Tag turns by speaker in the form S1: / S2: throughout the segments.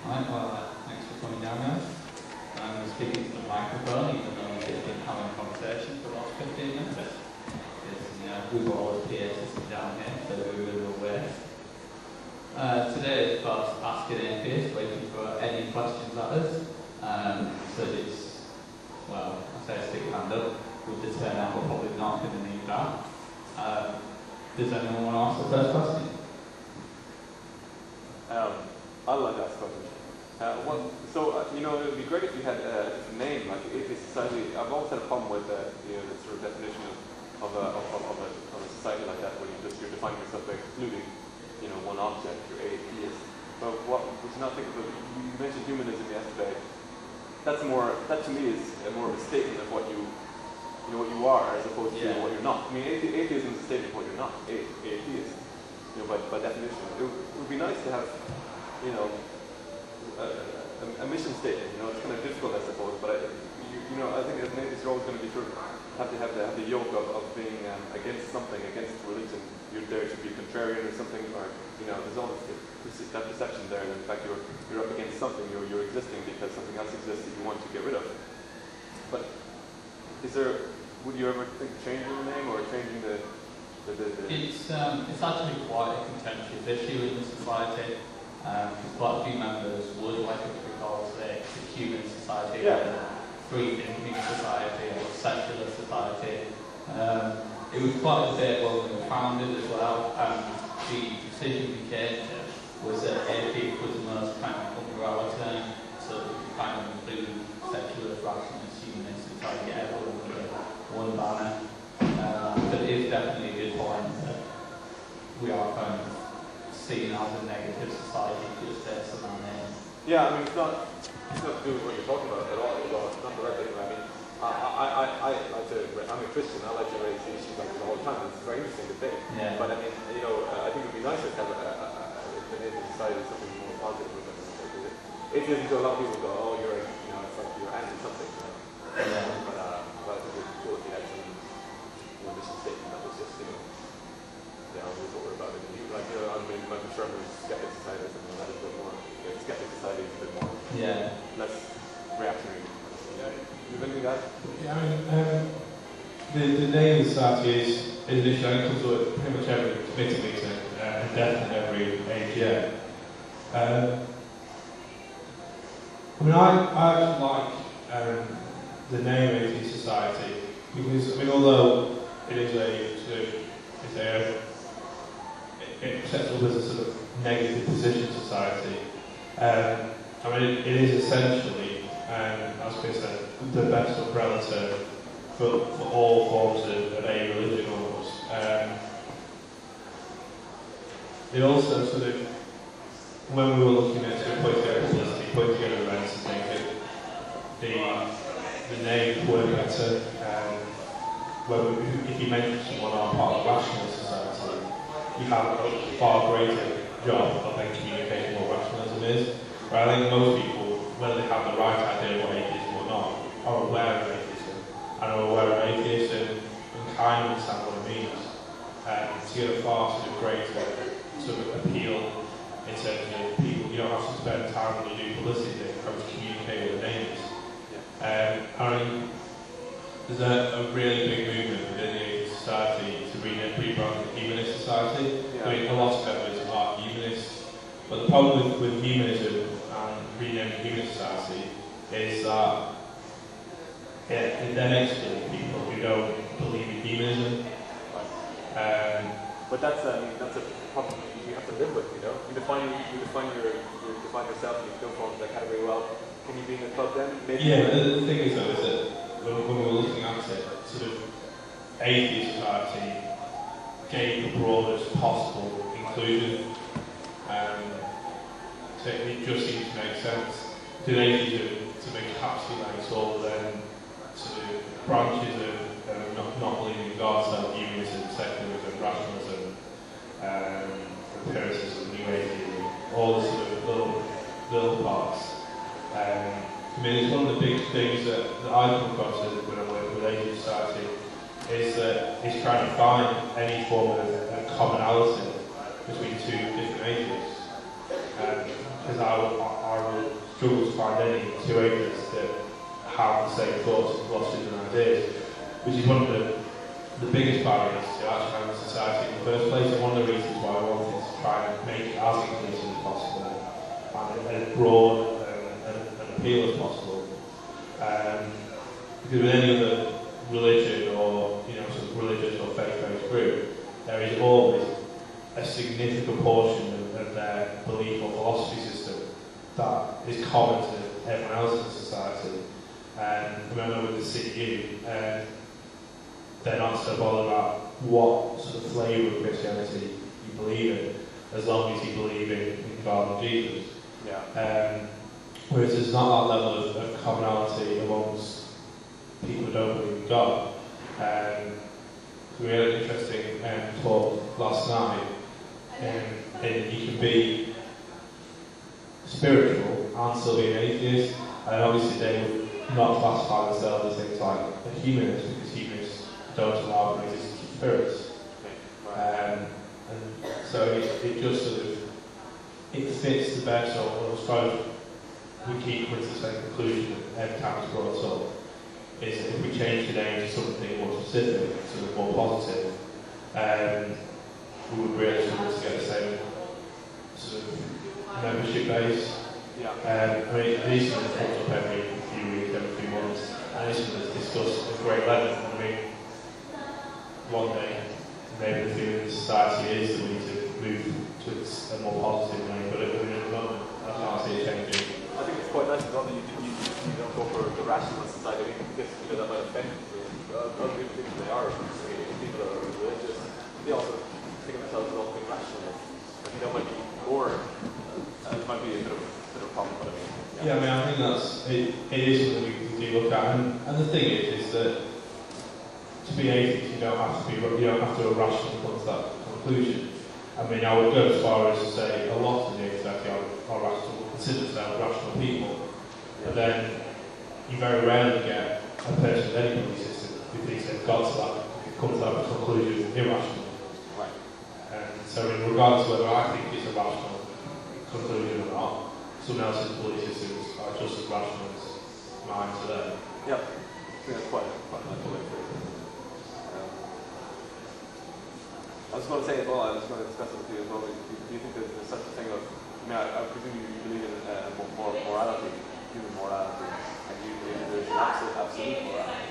S1: Right, well, thanks for coming down, guys. I'm speaking to the microphone, even though we've been having a conversation for the last 15 minutes. Because, we've all appeared to sit down here, so we're really aware. Today is about asking atheists, waiting for any questions at us. So it's, well, I say stick your hand up. With the turnout, we're probably not going to need that. Does anyone want to ask the first question?
S2: I'd like to ask a question. It would be great if you had a different name, like Atheist Society. I've always had a problem with the sort of definition of a society like that, where you're defining yourself by excluding, one object. You're atheist. But what would you not think of? You mentioned humanism yesterday. That to me is more of a statement of what you are, as opposed to what you're not. I mean, atheism is a statement of what you're not. Atheist. By definition, it would be nice to have, a mission statement. It's kind of difficult, I suppose, but I think that maybe it's always going to be true. Have the yoke of being against something, against religion. You're there to be contrarian or something, or there's always that perception there. That in fact, you're up against something. You're existing because something else exists that you want to get rid of. But would you ever think of changing the name or changing the
S1: It's actually quite a contentious issue in the society. Quite a few members would like it to be called the human society, or the free thinking society, or secular society. It was quite a debate when we were founded as well, and the decision we came to was that atheist was the most kind of umbrella term, so that we could kind of include secular, rationalist, humanist, and try to get everyone under one banner. But it is definitely a good point that we are kind of seen as a negative society just based on our name.
S2: Yeah, I mean, it's not to do with what you're talking about at all. It's not the right thing. I mean, I'm a Christian. I like to raise issues like this all the time. It's a very interesting debate.
S1: Yeah.
S2: But I mean, I think it would be nicer to have an atheist society, something more positive. Atheism, to a lot of people go, oh, it's like you're anti something.
S1: Yeah.
S2: But I think it would be cool if you had some mission statement that was just, always what we're about. I'm sure I'm a skeptic society or something like that is a bit more. Skeptic society is a bit more.
S1: Yeah.
S2: Less reactionary. Yeah. You have anything to add?
S3: Yeah, I mean, the name of the society is an issue. I think it comes up pretty much every committee meeting and definitely every AGM. I mean, I actually like the name Atheist Society because, I mean, although it is it sets up as a sort of negative position society, I mean, it is essentially, as Chris said, the best umbrella term for all forms of a religion almost. It also sort of, when we were looking at sort of putting together publicity, putting together events and things, the name would work better. If you mention someone on part of a rational society, you have a far greater job of then communicating what rationalism is. But I think most people, whether they have the right idea of what atheism or not, are aware of atheism and are aware of atheism and kind of understand what it means. To get a far sort of greater sort of appeal in terms of people, you don't have to spend time when you do publicity how to communicate what the name is. I mean, there's a really big movement within the atheist society to rebrand the humanist society. Yeah. I mean, a lot of members are humanists, but the problem with humanism and renaming the humanist society is that it then excludes people who don't believe in humanism.
S2: But that's a problem you have to live with. You define yourself, and you don't fall into that category. Well, can you be in the club then? Maybe.
S3: Yeah, the thing is though is that when we were looking at it, sort of atheist society gave the broadest possible inclusion. So it just seems to make sense. Did atheism to encapsulate all then sort of branches of not believing in God, so humanism, secularism, rationalism, empiricism, new atheism, all the sort of little parts. I mean, it's one of the big things that I come across when I work with atheist society is that it's trying to find any form of commonality between two different atheists. because I would struggle to find any two atheists that have the same thoughts and philosophies and ideas, which is one of the biggest barriers to actually having a society in the first place, and one of the reasons why I wanted to try and make it as inclusive as possible and as broad and appeal as possible. Because with any other religion or sort of religious or faith-based group, there is always a significant portion of their belief or philosophy system that is common to everyone else in society. Remember with the CU, they're not so bothered about what sort of flavour of Christianity you believe in, as long as you believe in God and Jesus.
S2: Yeah.
S3: Whereas there's not that level of commonality amongst people who don't believe in God. We had an interesting talk last night, and you can be spiritual and still be an atheist, and obviously they would not classify themselves as things like a humanist, because humanists don't allow for existence of spirits. And so it just sort of fits the best, or I suppose we keep coming to the same conclusion every time it's brought up, is that if we change the name to something more specific, sort of more positive, we would really struggle to get the same sort of membership base.
S2: Yeah.
S3: I mean, these sort of comes up every few weeks, every few months, and this is discussed at great length. I mean, one day, maybe the feeling in society is that we need to move to a more positive way, but at the moment, I can't see it changing.
S2: I think it's quite nice as well that you don't go for the rational society, because that might offend other people think they are. People are religious. They also think of themselves as also being rational. I think that might be more. It might be a bit of a problem, but I mean.
S3: Yeah, I mean, I think it is something we do look at, and the thing is that to be atheist, you don't have to rationally come to that conclusion. I mean, I would go as far as to say a lot of the atheists are rational, consider themselves rational people, but then you very rarely get a person with any belief system who thinks they've got to that, come to that conclusion irrational.
S2: Right.
S3: And so, regardless of whether I think it's a rational conclusion or not, someone else's belief systems are just as rational as mine to them.
S2: Yeah, I think that's quite a nice way to put it. I was going to say as well, I was going to discuss it with you as well, do you think that there's such a thing of, I presume you believe in morality, human morality, and you believe that there's an absolute morality?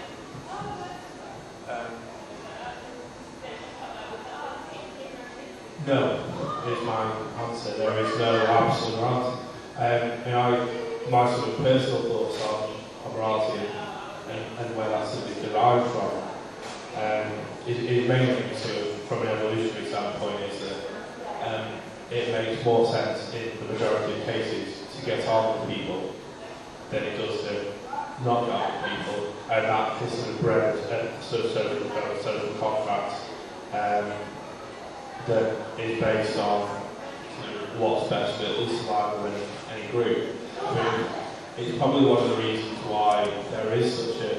S3: No, is my answer. There is no absolute morality. My sort of personal thoughts on morality and where that's sort of derived from is mainly sort of from an evolutionary standpoint, is that it makes more sense in the majority of cases to get on with people than it does to not get on with people, and that is sort of bred a sort of social contract that is based on sort of what's best for the survival in any group. I mean, it's probably one of the reasons why there is such a,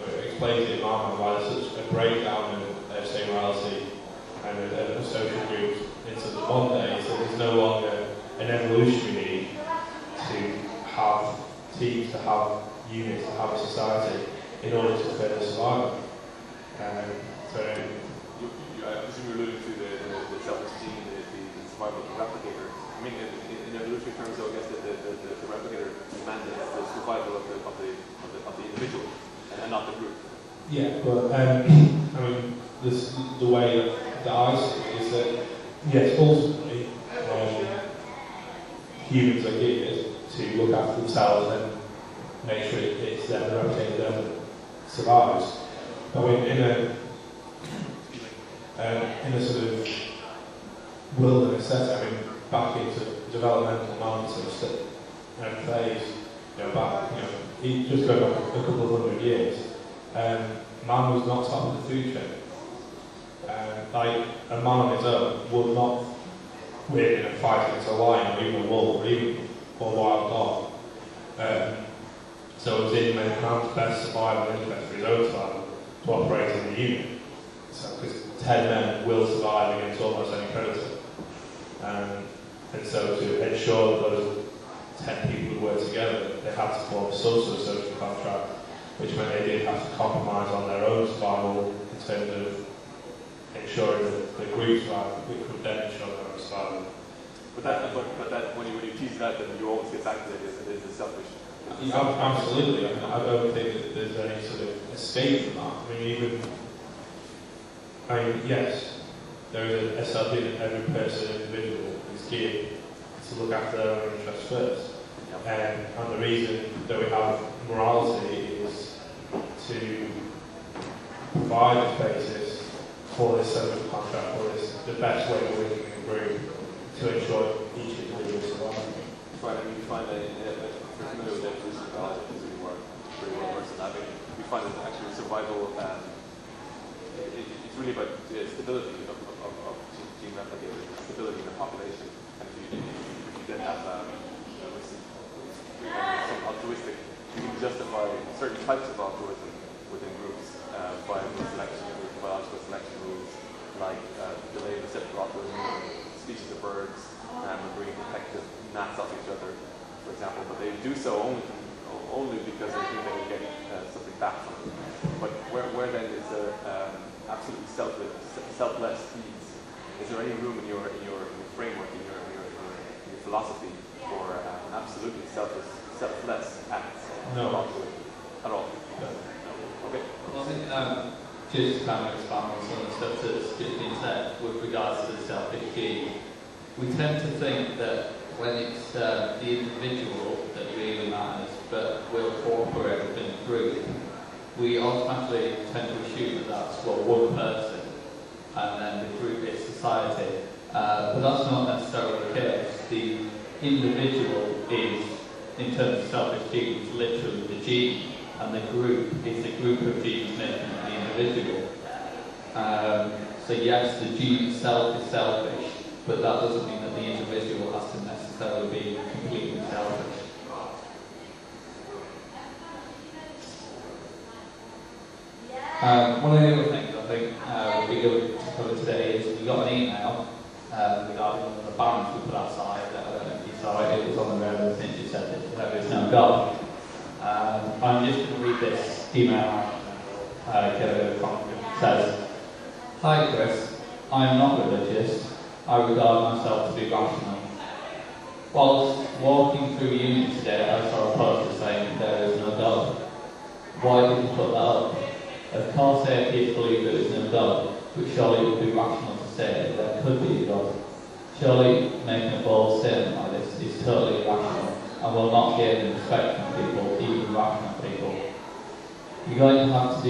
S3: it explains it in my mind, why there's such a breakdown in say morality and a social groups in sort of one day, so there's no longer an evolutionary need to have teams, to have units, to have a society in order to further survival.
S2: I presume you're alluding to the self-esteem, the survival of the replicator. I mean, in evolutionary terms, though, I guess the replicator demands the survival of the individual and not the group.
S3: Yeah, but I mean, the way that I see it is that, yes, ultimately, humans are geared to look after themselves and make sure it's them, the replicator that survives. But I mean, in a sort of wilderness setting, I mean, back into developmental phase, just going back a couple of hundred years, man was not top of the food chain. Like, a man on his own would not win in a fight against a lion or even a wolf or even a wild dog. So it was in man's best survival interest for his own survival to operate in the unit. So, because 10 men will survive against almost any predator. And so to ensure that those 10 people would work together, they had to form some sort of social contract, which meant they did have to compromise on their own survival in terms of ensuring that the group's survival, which would then ensure their own survival.
S2: But that when you tease that, then you always get back to it as a selfish.
S3: Absolutely. I mean, I don't think that there's any sort of escape from that. I mean, yes, there is a selfie that every person, individual, is geared to look after their own interests first. And the reason that we have morality is to provide this basis for this social contract, for this, the best way of working in a group to ensure each individual survives.
S2: Right, I mean, we find that if you're familiar with evolution biology, because we work pretty well versed in that, we find that actually survival, it's really about stability of gene replication, stability in the population. And if you then have some altruistic, you can justify certain types of altruism within groups by selection, biological selection rules, like delayed reciprocal altruism, species of birds, agreeing to protect the gnats off each other, for example, but they do so only because they think they will get something back from it. But where then is there absolutely selfless deeds? Is there any room in your framework, in your philosophy for absolutely selfless acts?
S3: No.
S2: At all?
S3: No.
S2: Okay.
S1: Well, I think just to kind of expand on some of the stuff that's just been said with regards to the selfish gene, we tend to think that when it's the individual that really matters, but will cooperate within a group, we automatically tend to assume that that's one person, and then the group is society. But that's not necessarily the case. The individual is, in terms of selfish genes, literally the gene, and the group is the group of genes making the individual. So yes, the gene itself is selfish, but that doesn't mean that the individual has to necessarily be completely selfish. One of the other things I think would be good to cover today is we got an email regarding the bans we put outside. I don't know if you saw it, it was on the road since you said that there is no God. I'm just going to read this email it says, "Hi Chris, I am not religious. I regard myself to be rational. Whilst walking through uni today, I saw a poster saying there is no God. Why did you put that up? Of course atheists believe there is no God, but surely it would be rational to say there could be a God. Surely making a bold statement like this is totally irrational and will not gain the respect from people, even rational people. You're going to have to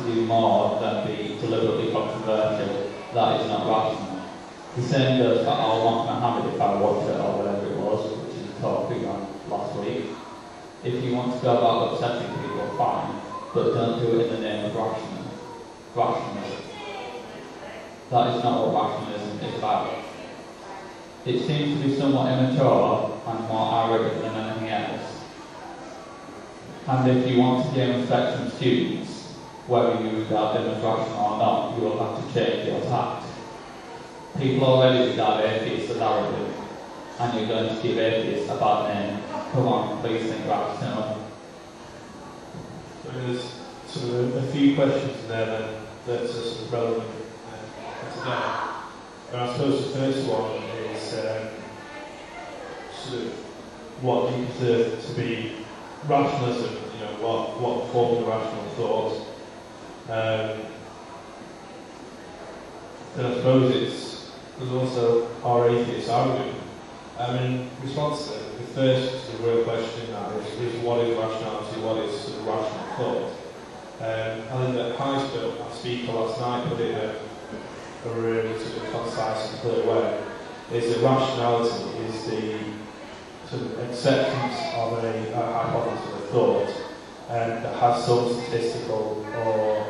S1: do more than be deliberately controversial. That is not rational. The same goes for Allah Muhammad, if I watch it or whatever it was, which is a talk we ran last week. If you want to go about upsetting people, fine, but don't do it in the name of rationalism. That is not what rationalism is about. It seems to be somewhat immature and more arrogant than anything else. And if you want to gain respect from students, whether you regard them as rational or not, you will have to change your tact. People already regard atheists as arrogant, and you're going to give atheists a bad name. Come on, please think rationally."
S3: So there's sort of a few questions in there then that are sort of relevant today. And I suppose the first one is sort of what you consider to be rationalism, what forms of rational thought. And I suppose there's also, are atheists arrogant? In response to the first sort of real question is what is rationality, what is sort of rational thought? I think that Heist, our speaker last night, put it in a really sort of concise and clear way, is that rationality is the sort of acceptance of a hypothesis of a thought that has some statistical or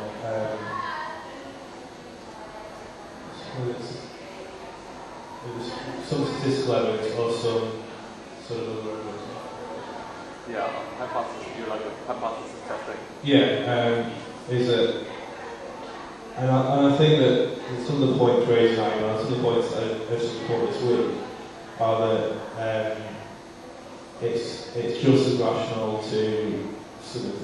S3: some statistical evidence or some sort of other evidence.
S2: Yeah, hypothesis. You're like a hypothesis testing.
S3: Yeah, is that And I think that some of the points raised now, and some of the points that I've supported this week, are that it's just as rational to sort of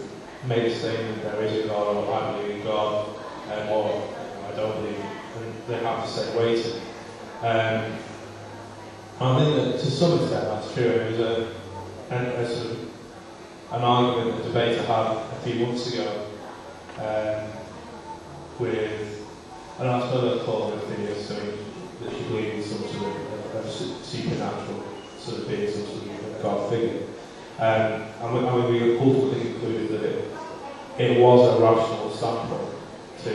S3: make a statement there is a God, or I believe in God, or I don't believe, and they have the same weighting. I think that to some extent that's true. It was a sort of an argument, a debate I had a few months ago with, and I suppose I'd call her a theist, so that she believed in some sort of supernatural sort of being, some sort of God figure. And we ultimately concluded that it was a rational standpoint to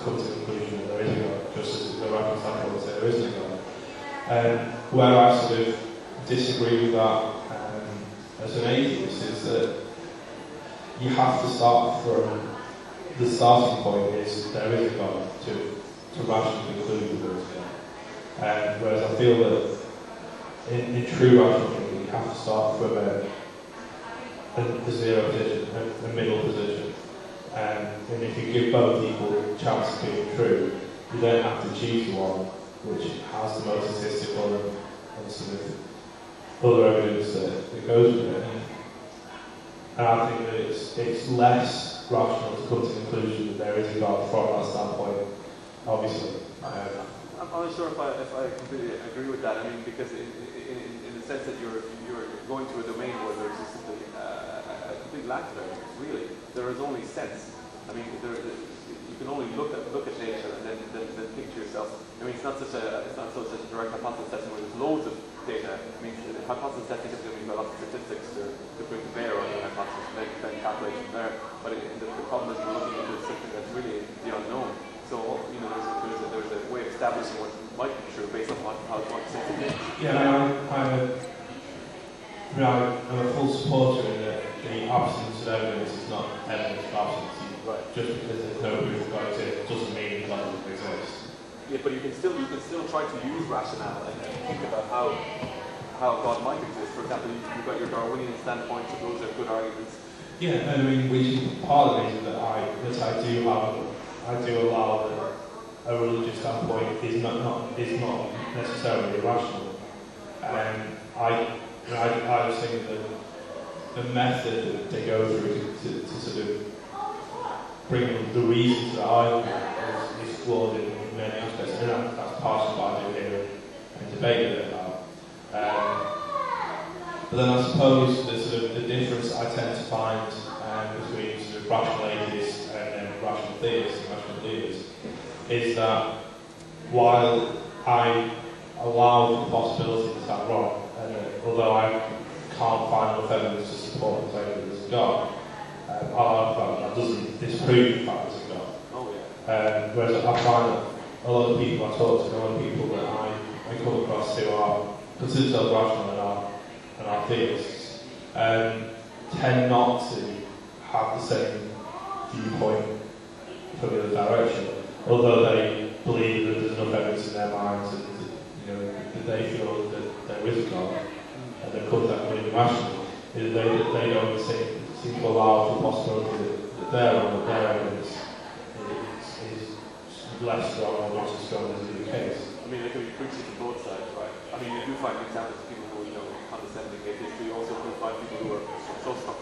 S3: come to the conclusion that there is a God, just as it's a rational standpoint to say there isn't a God. Where I sort of disagree with that as an atheist is that you have to start from the starting point is there is a God to rationally conclude that there is a God. Whereas I feel that in true rational thinking you have to start from a zero position, a middle position. And if you give both equal chance of being true, you don't have to choose one which has the most statistical and sort of other evidence that goes with it. And I think that it's less rational to come to the conclusion that there is a God from that standpoint, obviously.
S2: I'm not sure if I completely agree with that. I mean, because in the sense that you're going to a domain where there's just simply a complete lack of evidence, really. There is only sense. I mean, you can only look at nature and then think to yourself. I mean, it's not such a direct hypothesis testing where there's loads of data. I mean, hypothesis testing is going to be a lot of statistics to bring to bear on your hypothesis, then calculate from there. But the problem is we're looking into something that's really the unknown. So you know, there's a way of establishing what might be true based on how it's sense is.
S3: Yeah, I'm a full supporter in that the absence of evidence is not evidence of absence.
S2: Right.
S3: Just because there's no proof of God exists doesn't mean God doesn't exist.
S2: Yeah, but you can still try to use rationale and think about how God might exist. For example, you've got your Darwinian standpoint, so those are good arguments.
S3: Yeah, I mean, which is part of the reason that I do allow that a religious standpoint is not necessarily irrational. I was thinking that the method that they go through to sort of bring the reasons that I think is flawed in many aspects, and that's partially what I do here and debate a bit about. But then I suppose the difference I tend to find between sort of rational atheists and rational theists and rational believers is that while I allow the possibility that I'm wrong, and although I can't find enough evidence to support the claim that there's a God, that doesn't disprove the fact there's a God.
S2: Oh, yeah.
S3: Whereas I find that a lot of people I talk to, a lot of people that I come across who are consider themselves rational and are theists, tend not to have the same viewpoint from the other direction, although they believe that there's enough evidence in their minds that they feel that there is a God, and they come to that conclusion rationally. They don't seem to allow the possibility that their evidence is less strong or not as strong as is the case.
S2: I mean, there can be preaching from both sides, right? I mean, you do find examples of people who, condescending atheists, but you also do find people who are so strong.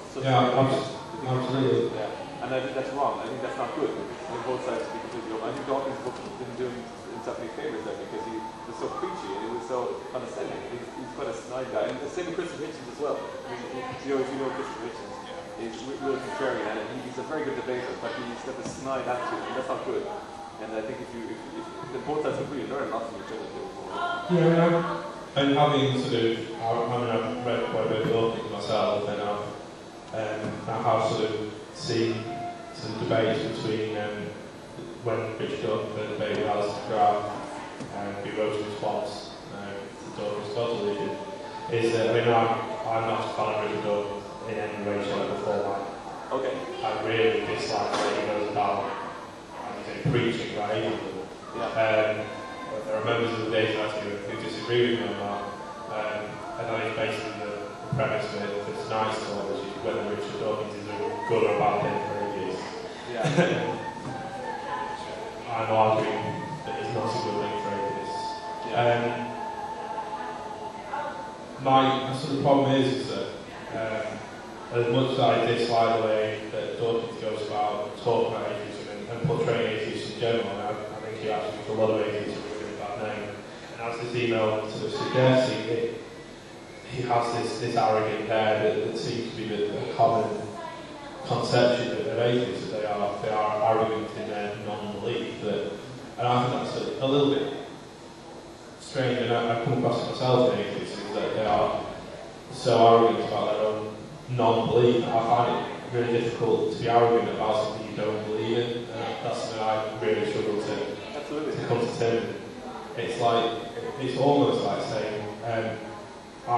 S3: Absolutely.
S2: Yeah. And I think that's wrong. I think that's not good. I think both sides should be completely open. I think Dawkins' book didn't do himself any favors there because he was so preachy and he was so condescending. He's quite a snide guy. And the same with Christopher Hitchens as well. I mean, if you know Christopher Hitchens, he's really contrarian and he's a very good debater, but he's got this snide attitude, and that's not good. And I think if both sides agree, learn a lot from each other too.
S3: Yeah, and having I've read quite a bit of Dawkins myself, and I have sort of seen some debates between when Richard Dawkins debated with Alistair Graham, who wrote a response to Dawkins' God's is that I'm not a fan of Richard Dawkins in any way, shape or form.
S2: Okay.
S3: I really dislike the way he goes about preaching about atheism.
S2: Yeah.
S3: There are members of the data who disagree with me on that, and that is basically the premise of this nice talk, which is whether Richard Dawkins is a good or bad thing for atheists.
S2: Yeah.
S3: I'm arguing that it's not a good thing for atheists. So the problem is that as much as I dislike the way that Dawkins goes about talking about atheism and portraying atheists in general, and I think he actually gives a lot of atheists a really bad name. And as this email sort of suggests, he has this arrogant air that seems to be the common conception of atheists, that they are arrogant in their non-belief. And I think that's a little bit strange, and I come across it myself in atheists, is that they are so arrogant about their own non-belief. I find it really difficult to be arrogant about something you don't believe in, and that's something I really struggle to come to terms with. It's like, it's almost like saying, I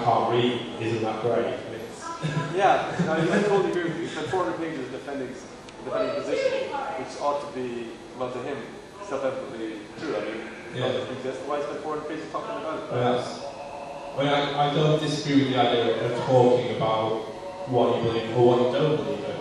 S3: can't read, isn't that great?
S2: Yeah, I totally agree with you. He spent 400 pages defending a position, which ought to be, well, to him, self-evidently true. I mean, it exists. Why spend 400 pages talking about it? I
S3: don't disagree with the idea of talking about what you believe or what you don't believe in.